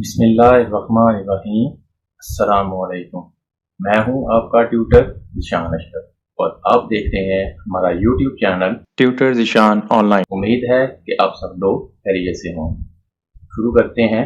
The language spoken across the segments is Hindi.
बिस्मिल्लाहिर्रहमानिर्रहीम। अस्सलामुअलैकुम। मैं हूं आपका ट्यूटर ज़ीशान अशरफ और आप देख रहे हैं हमारा YouTube channel tutor Zeeshan online. उम्मीद है कि आप सब लोग खैरियत से हों। शुरू करते हैं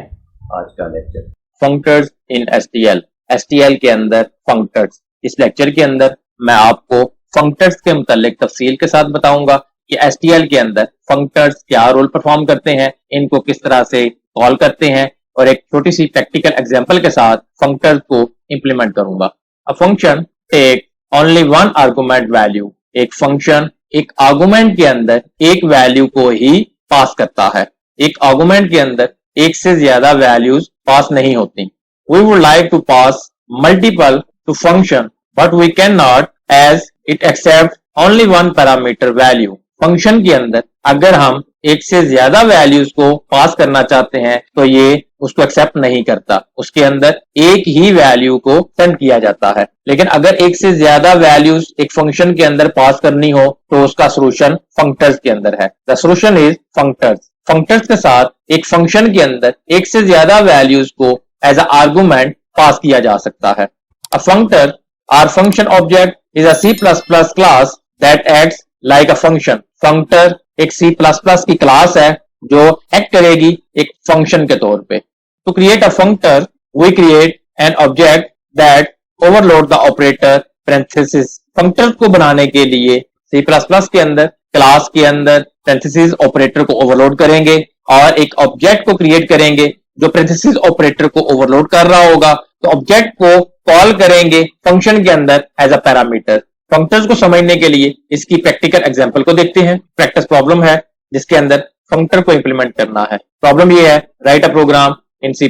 आज का लेक्चर। फंक्टर्स इन एसटीएल। एसटीएल के अंदर फंक्टर्स। इस लेक्चर के अंदर मैं आपको फंक्टर्स के मुतालिक तफसील के साथ बताऊंगा कि एसटीएल के अंदर फंक्टर्स क्या रोल परफॉर्म करते हैं, इनको किस तरह से कॉल करते हैं और एक छोटी सी प्रैक्टिकल एग्जांपल के साथ फंक्टर्स को इंप्लीमेंट करूंगा। A function take only one argument value. एक फंक्शन एक आर्गुमेंट के अंदर एक वैल्यू को ही पास करता है। एक आर्गुमेंट के अंदर एक से ज्यादा वैल्यूज पास नहीं होती। We would like to pass multiple to function but we can not as it accept only one parameter value. Function के अंदर अगर हम एक से ज्यादा वैल्यूज को पास करना चाहते हैं तो ये उसको एक्सेप्ट नहीं करता। उसके अंदर एक ही वैल्यू को सेंड किया जाता है। लेकिन अगर एक से ज्यादा वैल्यूज एक फंक्शन के अंदर पास करनी हो तो उसका सोल्यूशन फंक्टर्स के अंदर है। The solution is functors. Functors के साथ एक फंक्शन के अंदर एक से ज्यादा वैल्यूज को एज अ आर्गुमेंट पास किया जा सकता है। A functor or function object is a C++ class that acts like a function. Functor एक C++ की क्लास है जो एक्ट करेगी एक फंक्शन के तौर पे। To create a functor we create an object that overload the operator parenthesis. Functor को बनाने के लिए C++ के अंदर क्लास के अंदर पैरेंथेसिस ऑपरेटर को ओवरलोड करेंगे और एक ऑब्जेक्ट को क्रिएट करेंगे जो पैरेंथेसिस ऑपरेटर को ओवरलोड कर रहा होगा। तो ऑब्जेक्ट को कॉल करेंगे फंक्शन के अंदर एज अ पैरामीटर। फंक्टर्स को समझने के लिए इसकी प्रैक्टिकल एग्जांपल को देखते हैं। प्रैक्टिस प्रॉब्लम है जिसके अंदर फंक्टर को इंप्लीमेंट करना है। प्रॉब्लम ये है, write a program in C++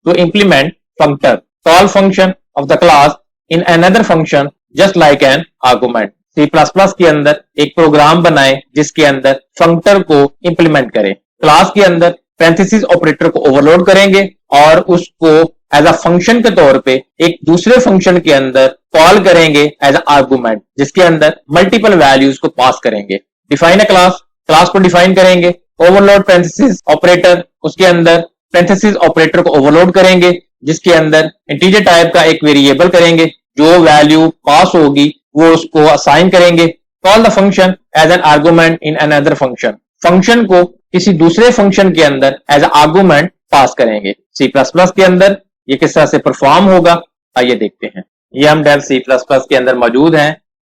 to implement functor. Call function of the class in another function just like an argument. C++ के अंदर एक प्रोग्राम बनाए जिसके अंदर फंक्टर को इंप्लीमेंट करें। क्लास के अंदर पैरेंथेसिस ऑपरेटर को ओवरलोड करेंगे और उसको एज अ फंक्शन के तौर पे एक दूसरे फंक्शन के अंदर कॉल करेंगे एज अ आर्गुमेंट जिसके अंदर मल्टीपल वैल्यूज को पास करेंगे। Define a class. क्लास को डिफाइन करेंगे। ओवरलोड पैरेंथेसिस ऑपरेटर, उसके अंदर पैरेंथेसिस ऑपरेटर को ओवरलोड करेंगे जिसके अंदर इंटीजर टाइप का एक वेरिएबल करेंगे। जो वैल्यू पास होगी वो उसको असाइन करेंगे। Call the function as an argument in another function. Function को किसी दूसरे फंक्शन के अंदर एज आर्गुमेंट पास करेंगे। C++ के अंदर ये किस तरह से परफॉर्म होगा आइए देखते हैं। ये हम डेव C++ के अंदर मौजूद हैं।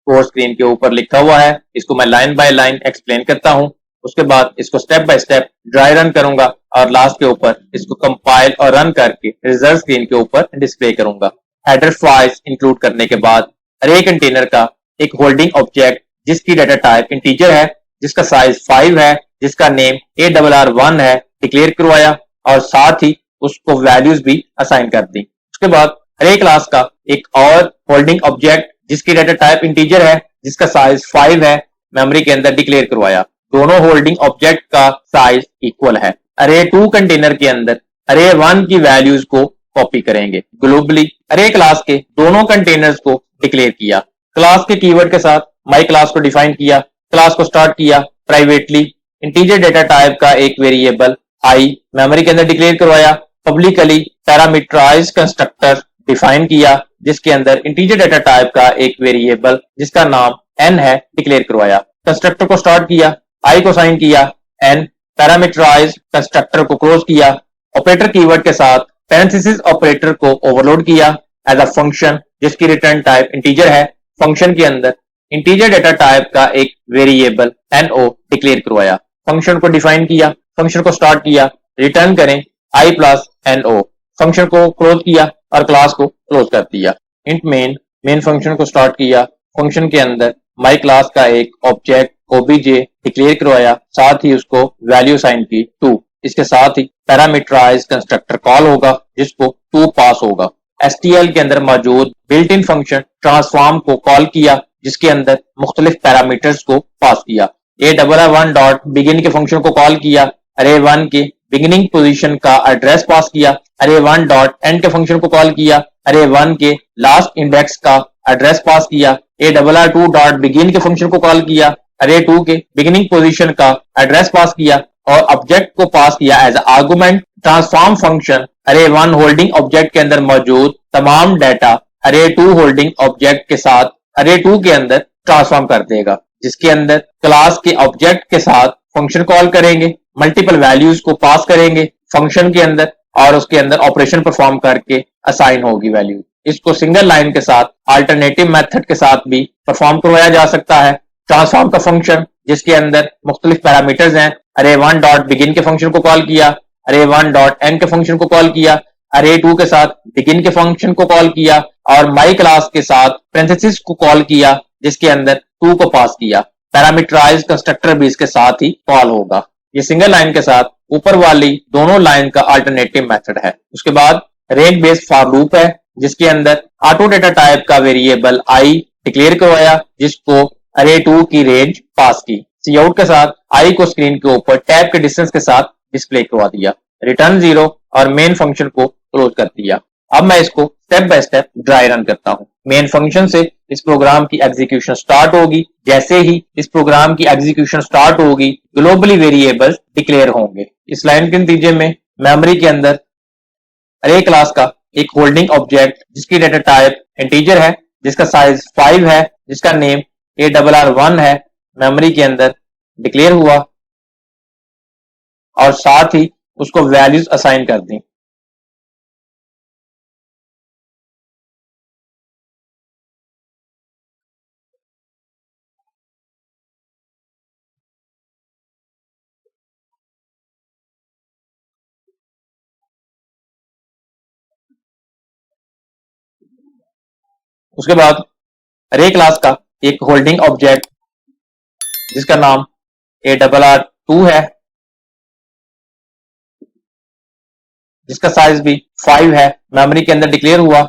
कोड स्क्रीन के ऊपर लिखा हुआ है। इसको मैं लाइन बाय लाइन एक्सप्लेन करता हूं। उसके बाद इसको step by step dry run करूंगा और लास्ट के ऊपर इसको कंपाइल और रन करके रिजल्ट स्क्रीन के ऊपर डिस्प्ले करूंगा। हेडर फाइल्स इंक्लूड करने के बाद अरे कंटेनर का एक होल्डिंग ऑब्जेक्ट जिसकी डाटा टाइप इंटीजर है, जिसका साइज 5 है, जिसका नेम ARR1 है, डिक्लेयर करवाया और साथ ही उसको वैल्यूज भी असाइन कर दी। उसके बाद अरे क्लास का एक और होल्डिंग ऑब्जेक्ट जिसकी डाटा टाइप इंटीजर है, जिसका साइज 5 है, मेमोरी के अंदर डिक्लेयर करवाया। दोनों होल्डिंग ऑब्जेक्ट का साइज इक्वल है। अरे 2 कंटेनर के अंदर अरे 1 की वैल्यूज को कॉपी करेंगे। ग्लोबली अरे क्लास के दोनों कंटेनर्स को डिक्लेयर किया। क्लास के कीवर्ड के साथ माई क्लास को डिफाइन किया। क्लास को स्टार्ट किया प्राइवेटली। इंटीजर डेटा टाइप का एक वेरिएबल आई मेमोरी के अंदर डिक्लेयर करवाया। पब्लिकली पैरामीटराइज्ड कंस्ट्रक्टर डिफाइन किया जिसके अंदर इंटीजर डेटा टाइप का एक वेरिएबल जिसका नाम n है डिक्लेयर करवाया। कंस्ट्रक्टर को स्टार्ट किया, i को साइन किया, n पैरामीटराइज्ड कंस्ट्रक्टर को क्लोज किया। ऑपरेटर कीवर्ड के साथ पैरेंथेसिस ऑपरेटर को ओवरलोड किया एज अ फंक्शन जिसकी रिटर्न टाइप इंटीजर है। फंक्शन के अंदर इंटीजर डेटा टाइप का एक वेरिएबल no डिक्लेयर करवाया। फंक्शन को डिफाइन किया, फंक्शन को स्टार्ट किया, रिटर्न करें i प्लस no। फंक्शन को क्लोज किया और क्लास को क्लोज कर दिया। इंट मेन फंक्शन को स्टार्ट किया। फंक्शन के अंदर माई क्लास का एक ऑब्जेक्ट obj डिक्लेयर करवाया, साथ ही उसको वैल्यू साइन की 2। इसके साथ ही पैरामीटराइज्ड कंस्ट्रक्टर कॉल होगा जिसको 2 पास होगा। STL के अंदर मौजूद बिल्ट इन फंक्शन ट्रांसफॉर्म को कॉल किया जिसके अंदर मुख्तलिफ पैरामीटर्स को पास किया। ARR1 डॉट बिगिन के फंक्शन को कॉल किया। अरे 1 के बिगिनिंग पोजीशन का एड्रेस पास किया। अरे 1 डॉट एंड के फंक्शन को कॉल किया। अरे 1 के लास्ट इंडेक्स का एड्रेस पास किया। ARR2 डॉट बिगिन के फंक्शन को कॉल किया। अरे 2 के बिगिनिंग पोजीशन का एड्रेस पास किया और ऑब्जेक्ट को पास किया एज आर्गुमेंट। ट्रांसफॉर्म फंक्शन अरे वन होल्डिंग ऑब्जेक्ट के अंदर मौजूद तमाम डाटा अरे टू होल्डिंग ऑब्जेक्ट के साथ अरे टू के अंदर ट्रांसफॉर्म कर देगा, जिसके अंदर क्लास के ऑब्जेक्ट के साथ फंक्शन कॉल करेंगे, मल्टीपल वैल्यूज को पास करेंगे फंक्शन के अंदर और उसके अंदर ऑपरेशन परफॉर्म करके असाइन होगी वैल्यू। इसको सिंगल लाइन के साथ अल्टरनेटिव मेथड के साथ भी परफॉर्म करवाया जा सकता है। ट्रांसफॉर्म का फंक्शन जिसके अंदर मुख्तलिफ पैरामीटर्स हैं, अरे वन डॉट बिगिन के फंक्शन को कॉल किया, अरे वन डॉट एंड के फंक्शन को कॉल किया, अरे टू के साथ बिगिन के फंक्शन को कॉल किया और माई क्लास के साथ पेरेंथेसिस को कॉल किया जिसके अंदर टू को पास किया। पैरामीटराइज कंस्ट्रक्टर भी इसके साथ ही कॉल होगा। ये सिंगल लाइन के साथ ऊपर वाली दोनों लाइन का अल्टरनेटिव मेथड है। उसके बाद रेंज बेस्ड फॉर लूप है जिसके अंदर ऑटो डेटा टाइप का वेरिएबल आई डिक्लेयर करवाया जिसको अरे टू की रेंज पास की। सी आउट के साथ आई को स्क्रीन के ऊपर टैब के डिस्टेंस के साथ डिस्प्ले करवा दिया। रिटर्न 0 और मेन फंक्शन को क्लोज कर दिया। अब मैं इसको step by step dry run करता हूं। मेन फंक्शन से इस प्रोग्राम की एग्जीक्यूशन स्टार्ट होगी। जैसे ही इस प्रोग्राम की एग्जीक्यूशन स्टार्ट होगी ग्लोबली वेरिएबल्स डिक्लेयर होंगे। इस लाइन के नतीजे में मेमोरी के अंदर अरे क्लास का एक होल्डिंग ऑब्जेक्ट जिसकी डेटा टाइप इंटीजर है, जिसका साइज 5 है, जिसका नेम ARR1 है, मेमोरी के अंदर डिक्लेयर हुआ और साथ ही उसको वैल्यूज असाइन कर दी। उसके बाद अरे क्लास का एक होल्डिंग ऑब्जेक्ट जिसका नाम ARR2 है, जिसका साइज भी 5 है, मेमोरी के अंदर डिक्लेयर हुआ।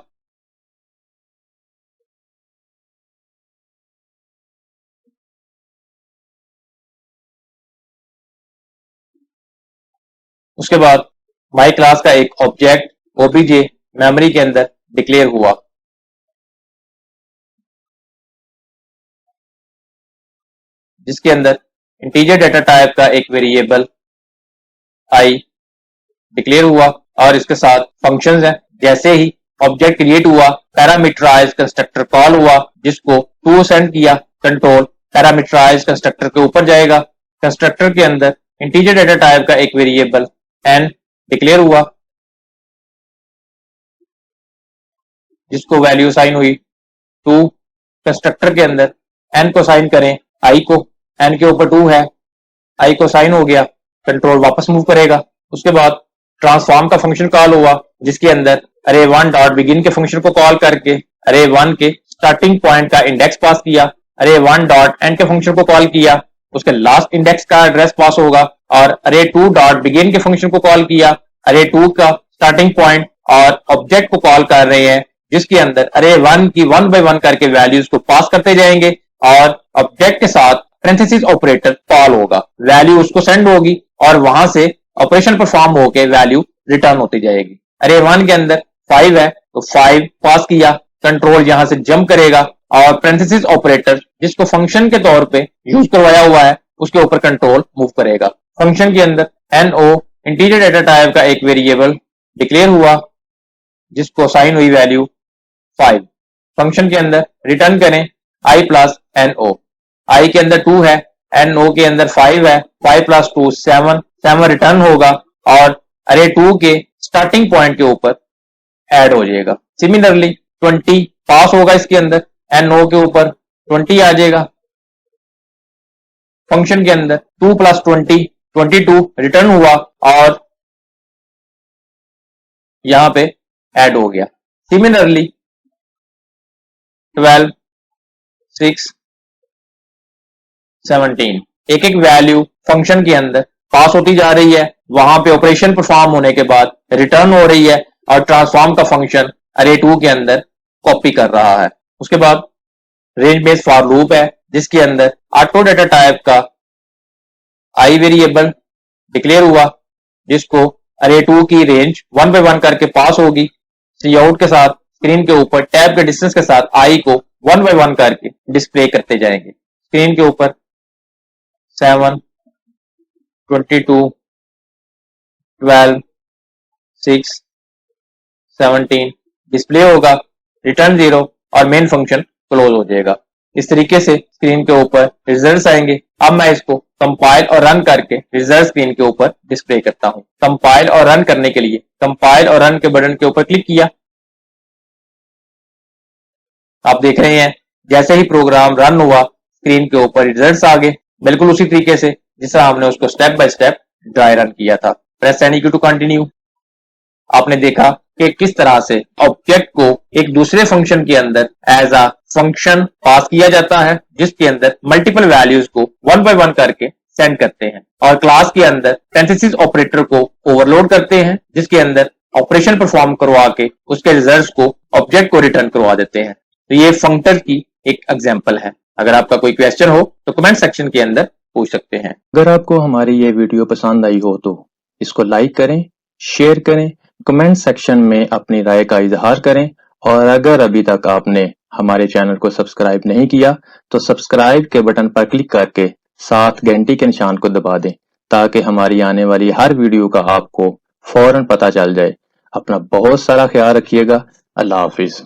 उसके बाद माई क्लास का एक ऑब्जेक्ट OBJ मेमोरी के अंदर डिक्लेयर हुआ, जिसके अंदर इंटीजर डेटा टाइप का एक वेरिएबल आई डिक्लेयर हुआ और इसके साथ फंक्शंस हैं। जैसे ही ऑब्जेक्ट क्रिएट हुआ पैरामीटराइज कंस्ट्रक्टर कॉल हुआ जिसको टू सेंड किया, कंट्रोल पैरामीटराइज कंस्ट्रक्टर के ऊपर जाएगा। कंस्ट्रक्टर के अंदर इंटीजर डेटा टाइप का एक वेरिएबल एन डिक्लेयर हुआ जिसको वैल्यू साइन हुई टू। कंस्ट्रक्टर के अंदर एन को साइन करें आई को, एन के ऊपर 2 है, आई को साइन हो गया, कंट्रोल वापस मूव करेगा। उसके बाद ट्रांसफॉर्म का फंक्शन कॉल हुआ जिसके अंदर अरे वन डॉट बिगिन के फंक्शन को कॉल करके अरे वन के स्टार्टिंग पॉइंट का इंडेक्स पास किया, अरे वन डॉट एंड के फंक्शन को कॉल किया, उसके लास्ट इंडेक्स का एड्रेस पास होगा और अरे टू डॉट बिगिन के फंक्शन को कॉल किया, अरे टू का स्टार्टिंग पॉइंट और ऑब्जेक्ट को कॉल कर रहे हैं जिसके अंदर अरे वन की 1 बाय 1 करके वैल्यूज को पास करते जाएंगे और ऑब्जेक्ट के साथ पैरेंथेसिस ऑपरेटर कॉल होगा, वैल्यू उसको सेंड होगी और वहां से ऑपरेशन परफॉर्म होके वैल्यू रिटर्न होती जाएगी। अरे वन के अंदर 5 है तो 5 पास किया, कंट्रोल यहां से जंप करेगा और पैरेंथेसिस ऑपरेटर जिसको फंक्शन के तौर पे यूज करवाया हुआ है उसके ऊपर कंट्रोल मूव करेगा। फंक्शन के अंदर NO इंटीजर डेटा टाइप का एक वेरिएबल डिक्लेयर हुआ जिसको साइन हुई वैल्यू 5। फंक्शन के अंदर रिटर्न करें i प्लस NO, i के अंदर 2 है, NO के अंदर 5 है, 5 प्लस 2 7, 7 रिटर्न होगा और अरे 2 के स्टार्टिंग पॉइंट के ऊपर ऐड हो जाएगा। सिमिलरली 20 पास होगा, इसके अंदर NO के ऊपर 20 आ जाएगा। फंक्शन के अंदर 2 प्लस 20 22 रिटर्न हुआ और यहां पे ऐड हो गया। सिमिलरली 12 6 17 एक एक वैल्यू फंक्शन के अंदर पास होती जा रही है, वहां पे ऑपरेशन परफॉर्म होने के बाद रिटर्न हो रही है और ट्रांसफॉर्म का फंक्शन अरे 2 के अंदर कॉपी कर रहा है। उसके बाद रेंज बेस्ड फॉर लूप है जिसके अंदर ऑटो डेटा टाइप का आई वेरिएबल डिक्लेयर हुआ जिसको अरे 2 की रेंज 1 बाय 1 करके पास होगी। सी आउट के साथ स्क्रीन के ऊपर टैब के डिस्टेंस के साथ आई को 1 बाय 1 करके डिस्प्ले करते जाएंगे। स्क्रीन के ऊपर 7 22, 12, 6, 17 डिस्प्ले होगा, रिटर्न 0 और मेन फंक्शन क्लोज हो जाएगा। इस तरीके से स्क्रीन के ऊपर रिजल्ट्स आएंगे। अब मैं इसको कंपाइल और रन करके रिजल्ट स्क्रीन के ऊपर डिस्प्ले करता हूं। कंपाइल और रन करने के लिए कंपाइल और रन के बटन के ऊपर क्लिक किया। आप देख रहे हैं जैसे ही प्रोग्राम रन हुआ स्क्रीन के ऊपर रिजल्ट्स आ गए, बिल्कुल उसी तरीके से जिस तरह हमने उसको step by step dry run किया था। प्रेस एनी की टू कंटिन्यू। आपने देखा कि किस तरह से ऑब्जेक्ट को एक दूसरे फंक्शन के अंदर एज अ फंक्शन पास किया जाता है, जिसके अंदर मल्टीपल वैल्यूज को वन बाय वन करके सेंड करते हैं, और क्लास के अंदर पैरेंथेसिस ऑपरेटर को ओवरलोड करते हैं, जिसके अंदर ऑपरेशन परफॉर्म करवा के उसके रिजल्ट्स को ऑब्जेक्ट को रिटर्न करवा देते हैं। तो ये फंक्टर की एक एग्जांपल है। अगर आपका कोई क्वेश्चन हो तो कमेंट सेक्शन के अंदर पूछ सकते हैं। अगर आपको हमारी ये वीडियो पसंद आई हो तो इसको लाइक करें, शेयर करें, कमेंट सेक्शन में अपनी राय का इजहार करें, और अगर अभी तक आपने हमारे चैनल को सब्सक्राइब नहीं किया तो सब्सक्राइब के बटन पर क्लिक करके साथ घंटी के निशान को दबा दें, ताकि हमारी आने वाली हर वीडियो का आपको फौरन पता चल जाए। अपना बहुत सारा ख्याल रखिएगा। अल्लाह हाफिज।